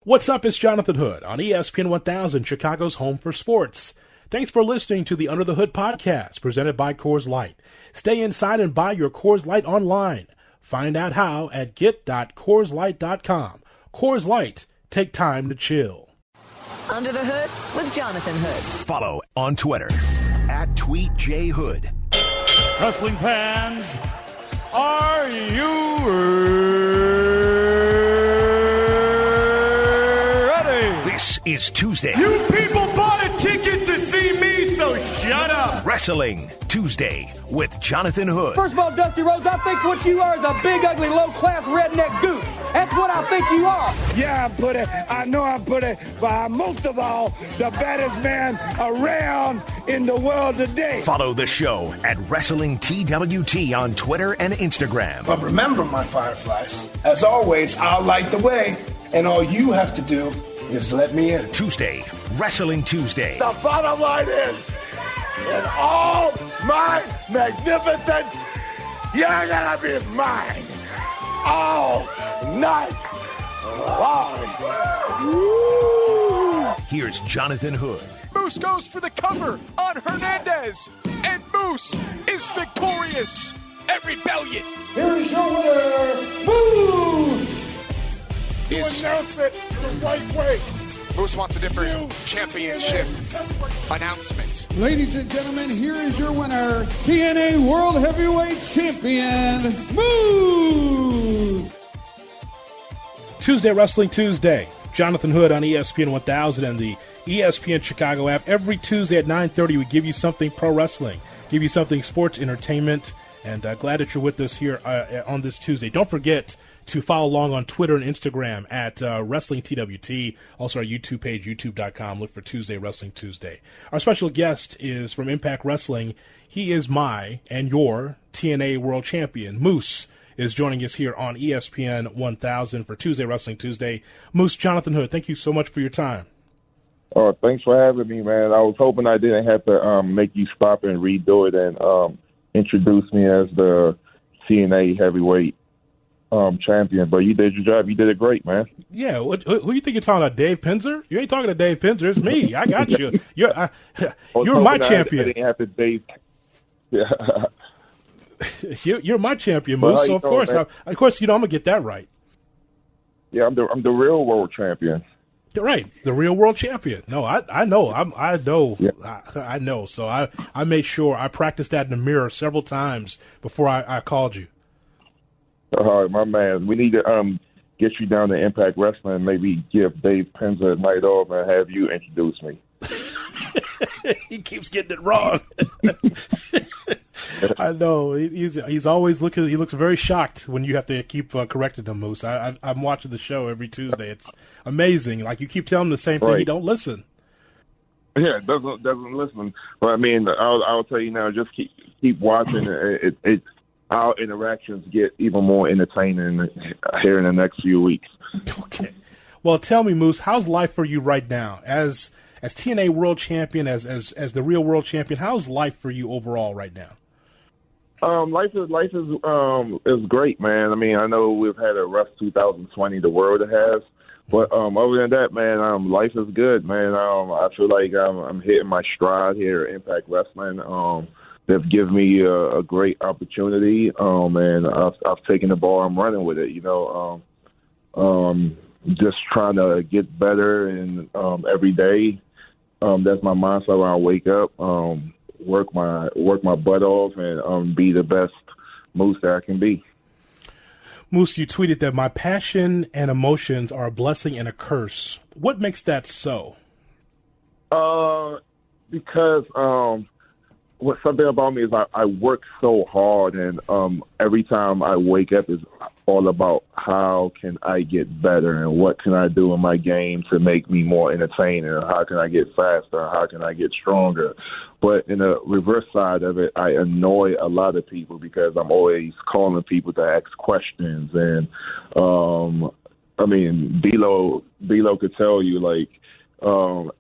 What's up? It's Jonathan Hood on ESPN 1000, Chicago's home for sports. Thanks for listening to the Under the Hood podcast presented by Coors Light. Stay inside and buy your Coors Light online. Find out how at get.coorslight.com. Coors Light, take time to chill. Under the Hood with Jonathan Hood. Follow on Twitter @TweetJHood. Wrestling fans, are you ready? This is Tuesday. You people bought a ticket to see me, so shut up. Wrestling Tuesday with Jonathan Hood. First of all, Dusty Rhodes, I think what you are is a big, ugly, low-class redneck goose. That's what I think you are. Yeah, I'm pretty. I know I'm pretty, but I'm most of all the baddest man around in the world today. Follow the show at Wrestling TWT on Twitter and Instagram. But remember, my fireflies, as always, I'll light the way, and all you have to do is let me in. Tuesday, Wrestling Tuesday. The bottom line is, in all my magnificence, you're gonna be mine all night long. Woo! Here's Jonathan Hood. Moose goes for the cover on Hernandez, and Moose is victorious. Every Rebellion. Here's your winner, Moose! You announced it the right way. Moose wants a different championship announcement. Ladies and gentlemen, here is your winner, TNA World Heavyweight Champion, Moose! Tuesday, Wrestling Tuesday. Jonathan Hood on ESPN 1000 and the ESPN Chicago app. Every Tuesday at 9:30, we give you something pro wrestling, give you something sports entertainment, and glad that you're with us here on this Tuesday. Don't forget to follow along on Twitter and Instagram at Wrestling TWT. Also our YouTube page, youtube.com. Look for Tuesday, Wrestling Tuesday. Our special guest is from Impact Wrestling. He is my and your TNA World Champion. Moose is joining us here on ESPN 1000 for Tuesday, Wrestling Tuesday. Moose, Jonathan Hood, thank you so much for your time. Oh, thanks for having me, man. I was hoping I didn't have to make you stop and redo it and introduce me as the TNA heavyweight champion, but you did your job. You did it great, man. Yeah, who you think you're talking about, Dave Pinzer? You ain't talking to Dave Pinzer. It's me. I got you. You're my champion. I didn't have to Dave. Yeah. You're my champion, Moose. So of course, I'm gonna get that right. Yeah, I'm the real world champion. Right, the real world champion. No, I know. I know. Yeah. I know. So I made sure I practiced that in the mirror several times before I called you. All right, my man. We need to get you down to Impact Wrestling and maybe give Dave Penza a night off and have you introduce me. He keeps getting it wrong. I know. He's always looking. He looks very shocked when you have to keep correcting him, Moose. I'm watching the show every Tuesday. It's amazing. Like you keep telling him the same thing, He don't listen. Yeah, doesn't listen. But I mean, I'll tell you now. Just keep watching. Our interactions get even more entertaining here in the next few weeks. Okay. Well, tell me, Moose, how's life for you right now as TNA World Champion, as the real World Champion? How's life for you overall right now? Life is great, man. I mean, I know we've had a rough 2020, the world has, but other than that, man, life is good, man. I feel like I'm hitting my stride here at Impact Wrestling. They've given me a great opportunity, and I've taken the ball. I'm running with it, just trying to get better and every day. That's my mindset when I wake up. Work my butt off and be the best Moose that I can be. Moose, you tweeted that my passion and emotions are a blessing and a curse. What makes that so? Because something about me is I work so hard, and every time I wake up is all about how can I get better and what can I do in my game to make me more entertaining, or how can I get faster, or how can I get stronger. But in the reverse side of it, I annoy a lot of people because I'm always calling people to ask questions. And, I mean, D'Lo could tell you, like,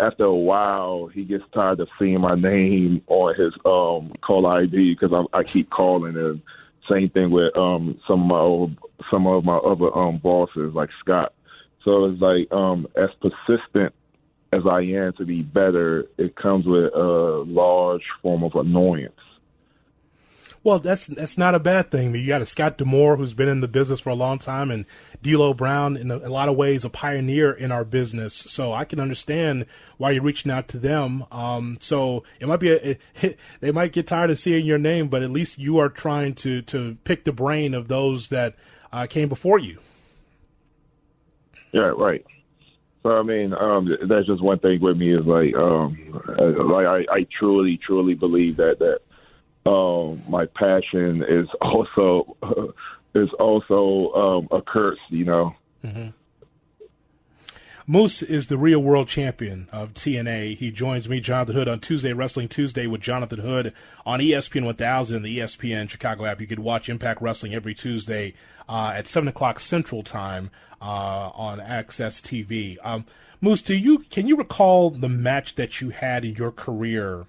after a while, he gets tired of seeing my name on his call ID because I keep calling him. Same thing with some of my other bosses like Scott. So it's like as persistent as I am to be better, it comes with a large form of annoyance. Well, that's not a bad thing. You got a Scott D'Amore who's been in the business for a long time, and D'Lo Brown, in a lot of ways, a pioneer in our business. So I can understand why you're reaching out to them. So it might be they might get tired of seeing your name, but at least you are trying to pick the brain of those that came before you. Yeah, right. So I mean, that's just one thing with me is like I truly believe that my passion is also a curse, you know. Mm-hmm. Moose is the real world champion of TNA. He joins me, Jonathan Hood, on Tuesday, Wrestling Tuesday with Jonathan Hood on ESPN 1000 and the ESPN Chicago app. You could watch Impact Wrestling every Tuesday at 7 o'clock Central Time on Access TV. Moose, can you recall the match that you had in your career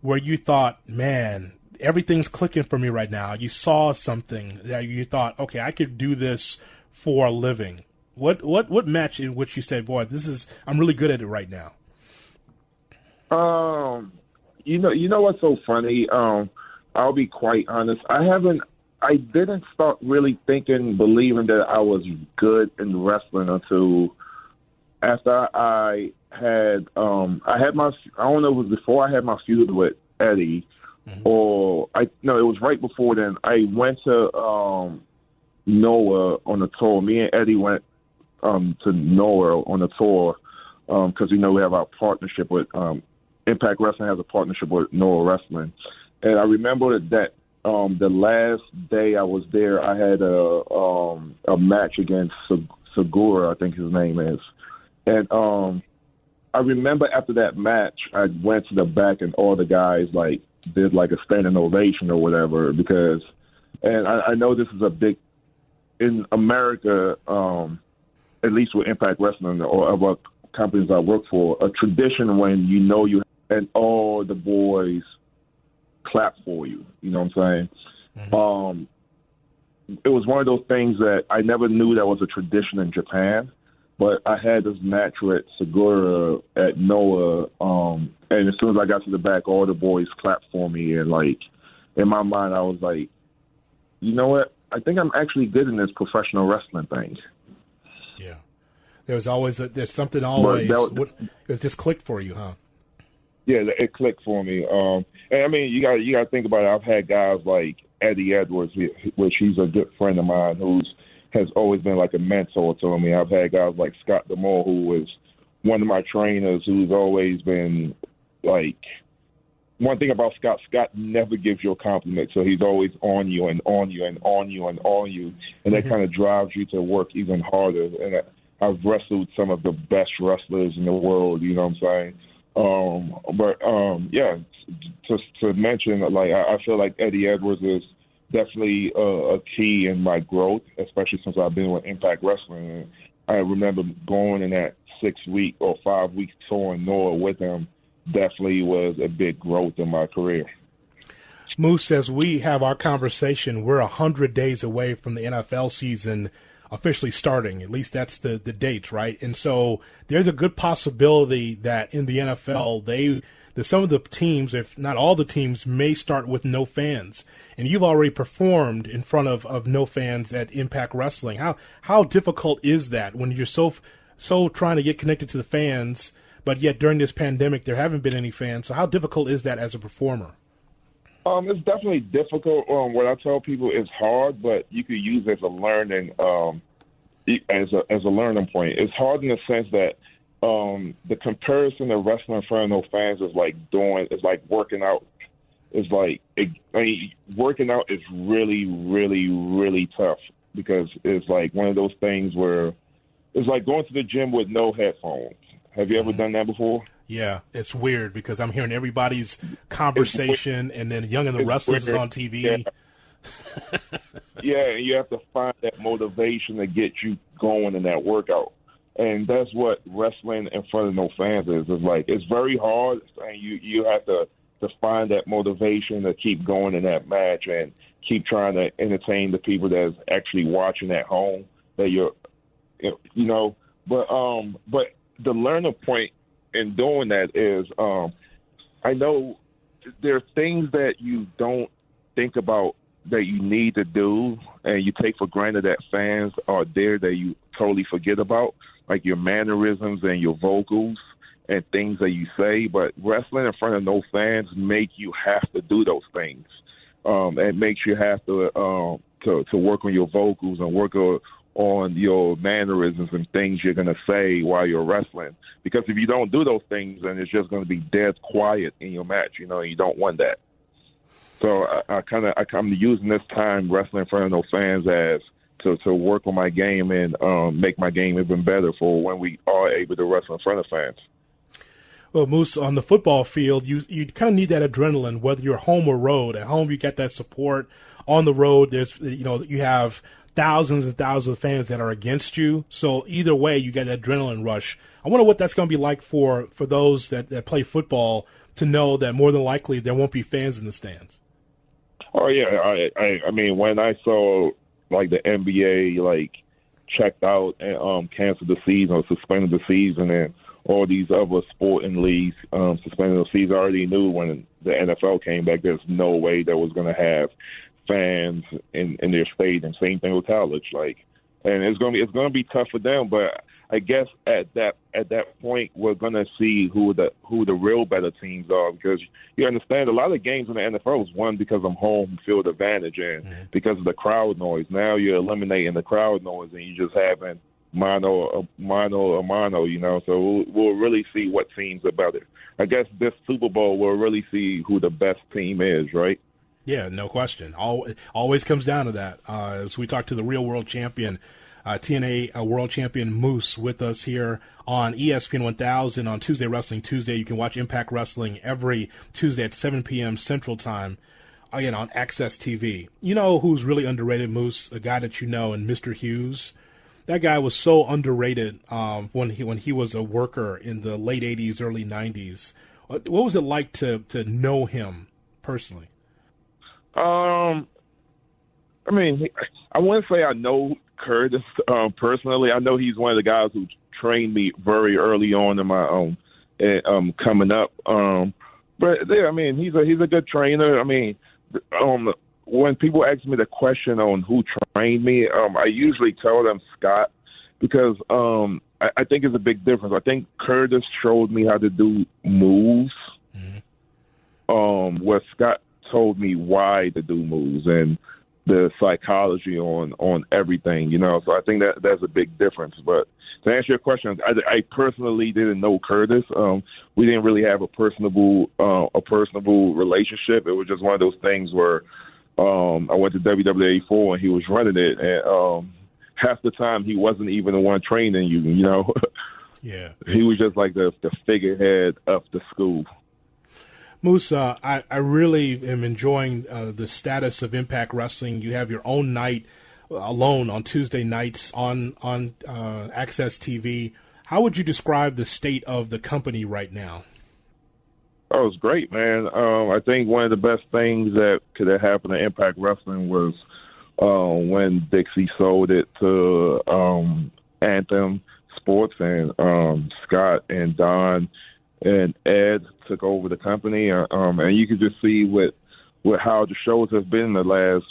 where you thought, man, everything's clicking for me right now? You saw something that you thought, okay, I could do this for a living. What match in which you said, boy, I'm really good at it right now? You know what's so funny? I'll be quite honest. I didn't start really believing that I was good in wrestling until after I had my, I don't know if it was before I had my feud with Eddie. Mm-hmm. It was right before then. I went to Noah on a tour. Me and Eddie went to Noah on a tour because we have our partnership with Impact Wrestling has a partnership with Noah Wrestling, and I remember that the last day I was there, I had a match against Segura, I think his name is, and I remember after that match, I went to the back and all the guys did a standing ovation or whatever and I know this is a big, in America, at least with Impact Wrestling or other companies I work for, a tradition when you and all the boys clap for you. You know what I'm saying? Mm-hmm. It was one of those things that I never knew that was a tradition in Japan. But I had this match with Segura at Noah, and as soon as I got to the back, all the boys clapped for me. And, in my mind, I was like, you know what? I think I'm actually good in this professional wrestling thing. Yeah. There's something always. It just clicked for you, huh? Yeah, it clicked for me. And, I mean, you got to think about it. I've had guys like Eddie Edwards, which he's a good friend of mine has always been like a mentor to me. I've had guys like Scott D'Amore, who was one of my trainers, who's always been one thing about Scott never gives you a compliment, so he's always on you and on you and on you and on you, and that kind of drives you to work even harder. And I've wrestled some of the best wrestlers in the world, you know what I'm saying? Yeah, just to mention, I feel like Eddie Edwards is definitely a key in my growth, especially since I've been with Impact Wrestling. And I remember going in that 6-week or 5-week tour in Noah with him definitely was a big growth in my career. Moose, as we have our conversation, we're 100 days away from the NFL season officially starting. At least that's the date, right? And so there's a good possibility that in the NFL, some of the teams, if not all the teams, may start with no fans. And you've already performed in front of no fans at Impact Wrestling. How difficult is that when you're so trying to get connected to the fans, but yet during this pandemic there haven't been any fans? So how difficult is that as a performer? It's definitely difficult. What I tell people is hard, but you could use it as a learning as a learning point. It's hard in the sense that the comparison of wrestling in front of no fans is like working out. It's working out is really, really, really tough because it's like one of those things where it's like going to the gym with no headphones. Have you ever done that before? Yeah, it's weird because I'm hearing everybody's conversation and then Young and the Restless is on TV. Yeah. Yeah, and you have to find that motivation to get you going in that workout. And that's what wrestling in front of no fans is. It's very hard, and you have to find that motivation to keep going in that match and keep trying to entertain the people that's actually watching at home. That But the learning point in doing that is, I know there are things that you don't think about that you need to do, and you take for granted that fans are there that you totally forget about, like your mannerisms and your vocals and things that you say. But wrestling in front of no fans make you have to do those things. It makes you have to work on your vocals and work on your mannerisms and things you're going to say while you're wrestling. Because if you don't do those things, then it's just going to be dead quiet in your match. You know, you don't want that. So I'm using this time wrestling in front of no fans as to work on my game and make my game even better for when we are able to wrestle in front of fans. Well, Moose, on the football field, you kind of need that adrenaline, whether you're home or road. At home, you get that support. On the road, you have thousands and thousands of fans that are against you. So either way, you get that adrenaline rush. I wonder what that's going to be like for those that play football, to know that more than likely there won't be fans in the stands. Oh yeah, I mean, when I saw like the NBA checked out and canceled the season or suspended the season, and all these other sporting leagues suspended the season, I already knew when the NFL came back, there's no way that was going to have fans in their stadium. Same thing with college, and it's gonna be tough for them. But I guess at that point, we're gonna see who the real better teams are, because you understand a lot of games in the NFL is won because of home field advantage and because of the crowd noise. Now you're eliminating the crowd noise and you're just having mano a mano, you know. So we'll really see what teams are better. I guess this Super Bowl we'll really see who the best team is, right? Yeah, no question. Always comes down to that. As we talk to the real world champion, TNA world champion Moose, with us here on ESPN 1000 on Tuesday Wrestling Tuesday. You can watch Impact Wrestling every Tuesday at 7 p.m. Central Time, again, on Access TV. You know who's really underrated, Moose? A guy that you know, and Mr. Hughes. That guy was so underrated when he was a worker in the late 80s, early 90s. What was it like to know him personally? I mean, I wouldn't say I know Curtis personally. I know he's one of the guys who trained me very early on in my coming up. But yeah, I mean, he's a good trainer. I mean, when people ask me the question on who trained me, I usually tell them Scott, because I think it's a big difference. I think Curtis showed me how to do moves, where Scott told me why to do moves and the psychology on everything, you know. So I think that's a big difference. But to answer your question, I personally didn't know Curtis. We didn't really have a personable relationship. It was just one of those things where I went to WWE and he was running it, and half the time he wasn't even the one training you, you know. Yeah, he was just like the figurehead of the school. Moose, I really am enjoying the status of Impact Wrestling. You have your own night alone on Tuesday nights on Access TV. How would you describe the state of the company right now? Oh, it's great, man. I think one of the best things that could have happened to Impact Wrestling was when Dixie sold it to Anthem Sports, and Scott and Don and Ed took over the company, and you could just see with how the shows have been the last,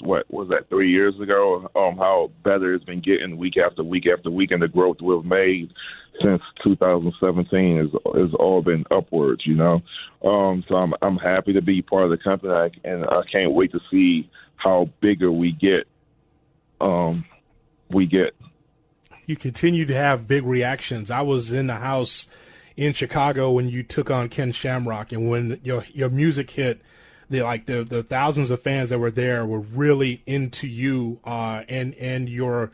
3 years ago, how better it's been getting week after week after week, and the growth we've made since 2017 has all been upwards, you know. So I'm happy to be part of the company, and I can't wait to see how bigger we get. You continue to have big reactions. I was in the house in Chicago when you took on Ken Shamrock, and when your music hit, the thousands of fans that were there were really into you and your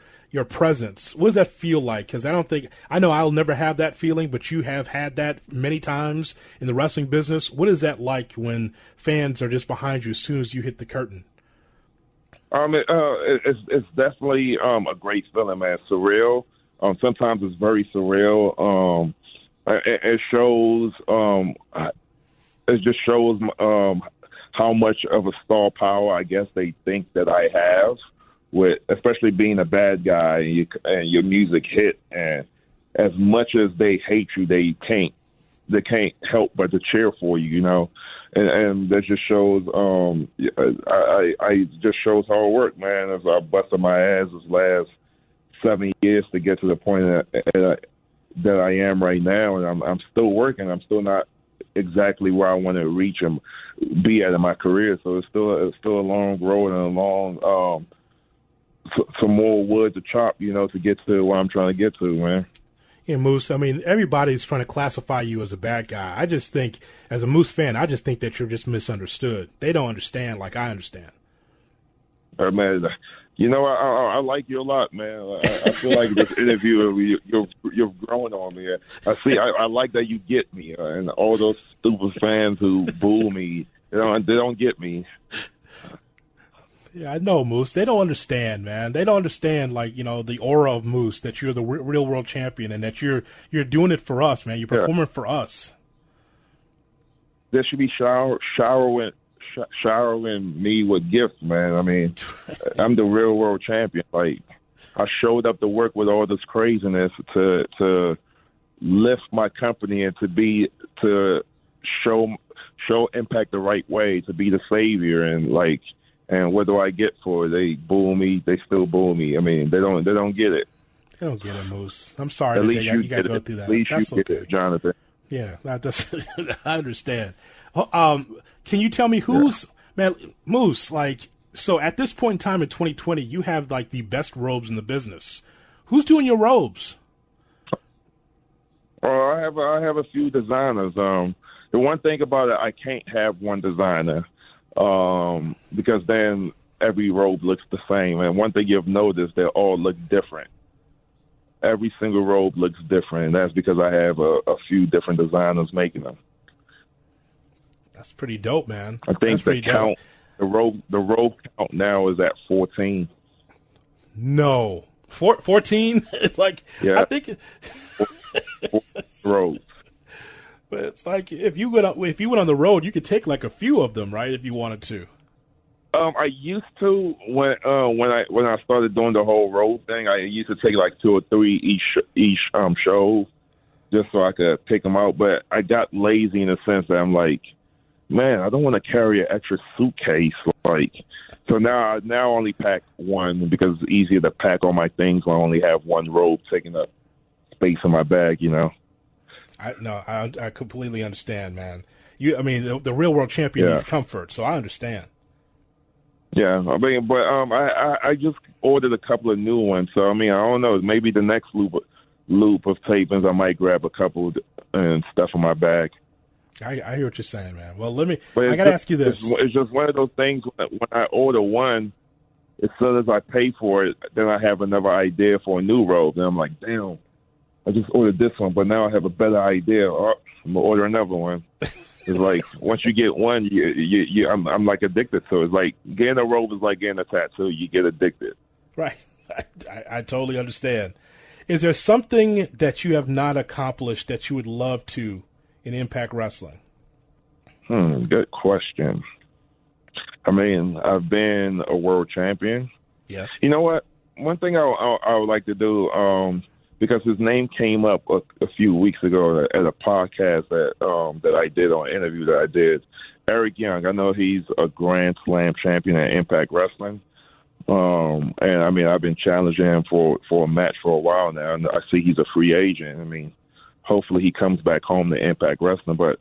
presence. What does that feel like? Because I know I'll never have that feeling, but you have had that many times in the wrestling business. What is that like when fans are just behind you as soon as you hit the curtain? It's definitely a great feeling, man. Surreal. Sometimes it's very surreal. It shows. It just shows how much of a star power I guess they think that I have, with especially being a bad guy and your music hit, and as much as they hate you, they can't help but to cheer for you, you know. And that just shows I just shows hard work, man. As I busted my ass this last 7 years to get to the point that I am right now, and I'm still working. I'm still not exactly where I want to reach and be at in my career. So it's still a long road and a long some more wood to chop, you know, to get to where I'm trying to get to, man. Yeah, Moose, I mean, everybody's trying to classify you as a bad guy. I just think, as a Moose fan, I just think that you're just misunderstood. They don't understand like I understand. Man, you know, I like you a lot, man. I feel like this interview, you've grown on me. I like that you get me, and all those stupid fans who boo me, they don't get me. Yeah, I know, Moose. They don't understand, man. They don't understand, like, you know, the aura of Moose, that you're the real world champion and that you're doing it for us, man. You're performing for us. There should be showering me with gifts, man. I mean, I'm the real world champion. Like, I showed up to work with all this craziness to lift my company and to show Impact the right way, to be the savior, and what do I get for it? They boo me. They still boo me. I mean, they don't get it. They don't get it, Moose. I'm sorry that you got to go through that. At least That's you get okay. it, Jonathan. Yeah, that's I understand. Can you tell me man, Moose, like, so at this point in time in 2020, you have like the best robes in the business. Who's doing your robes? I have a few designers. The one thing about it, I can't have one designer. Because then every robe looks the same. And one thing you've noticed, they all look different. Every single robe looks different. And that's because I have a few different designers making them. That's pretty dope, man. I think the robe count now is at 14. No. 14? It's like, yeah. I think robes. But it's like if you went on the road, you could take like a few of them, right? If you wanted to. I used to when I started doing the whole road thing. I used to take like 2 or 3 each show, just so I could pick them out. But I got lazy in the sense that I'm like, man, I don't want to carry an extra suitcase. So now I only pack one because it's easier to pack all my things when I only have one robe taking up space in my bag, you know. I completely understand, man. The real world champion needs comfort, so I understand. Yeah, I mean, but I just ordered a couple of new ones, so I mean, I don't know. Maybe the next loop of tapings, I might grab a couple and stuff in my bag. I hear what you're saying, man. Well, I got to ask you this. It's just one of those things when I order one, as soon as I pay for it, then I have another idea for a new robe, and I'm like, damn. I just ordered this one, but now I have a better idea. I'm gonna order another one. It's like once you get one, I'm like addicted to it. It's like getting a robe is like getting a tattoo. You get addicted. Right. I totally understand. Is there something that you have not accomplished that you would love to in Impact Wrestling? Good question. I mean, I've been a world champion. Yes. You know what? One thing I would like to do. Because his name came up a few weeks ago at a podcast that I did, on an interview that I did. Eric Young, I know he's a Grand Slam champion at Impact Wrestling. And, I mean, I've been challenging him for a match for a while now, and I see he's a free agent. I mean, hopefully he comes back home to Impact Wrestling. But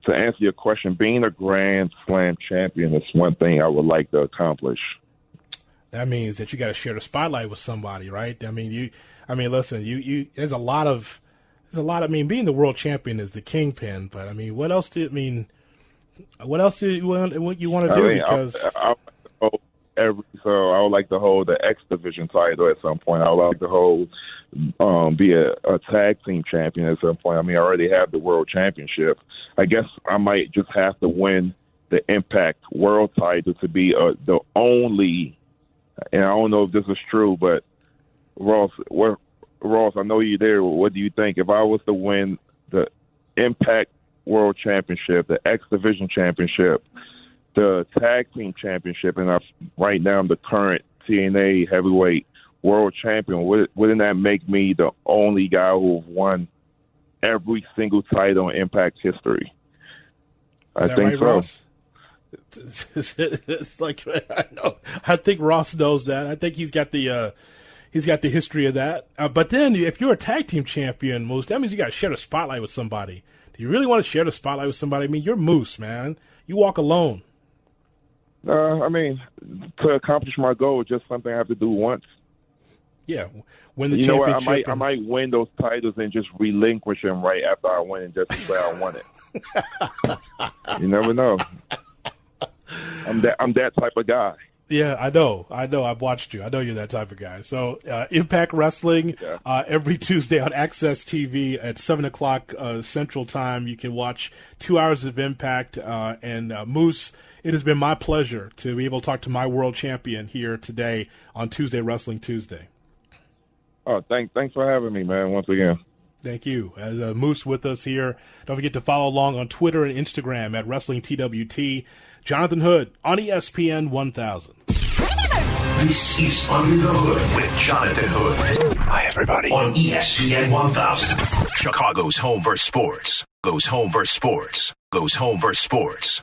to answer your question, being a Grand Slam champion is one thing I would like to accomplish. That means that you got to share the spotlight with somebody, right? Listen, there's a lot of, being the world champion is the kingpin, but I mean, what else do you want to do? Because I would like to hold the X Division title at some point. I would like to hold, be a tag team champion at some point. I mean, I already have the world championship. I guess I might just have to win the Impact world title to be the only. And I don't know if this is true, but Ross, I know you're there. What do you think? If I was to win the Impact World Championship, the X Division Championship, the Tag Team Championship, and right now I'm the current TNA Heavyweight world champion, wouldn't that make me the only guy who won every single title in Impact history? I think right, so. Ross? It's like, I know. I think Ross knows that. I think he's got the history of that. But then, if you're a tag team champion, Moose, that means you got to share the spotlight with somebody. Do you really want to share the spotlight with somebody? I mean, you're Moose, man. You walk alone. I mean, to accomplish my goal, it's just something I have to do once. Yeah, win the you know championship. what, I might win those titles and just relinquish them right after I win, just to say I won it. You never know. I'm that type of guy. Yeah, I know. I've watched you. I know you're that type of guy. So, Impact Wrestling, every Tuesday on Access TV at 7 o'clock Central Time. You can watch 2 hours of Impact. And Moose, it has been my pleasure to be able to talk to my world champion here today on Tuesday Wrestling Tuesday. Oh, thanks for having me, man, once again. Thank you. As Moose with us here. Don't forget to follow along on Twitter and Instagram at WrestlingTWT. Jonathan Hood on ESPN 1000. This is Under the Hood with Jonathan Hood. Hi, everybody. On ESPN 1000. Chicago's home for sports. Goes home for sports. Goes home for sports.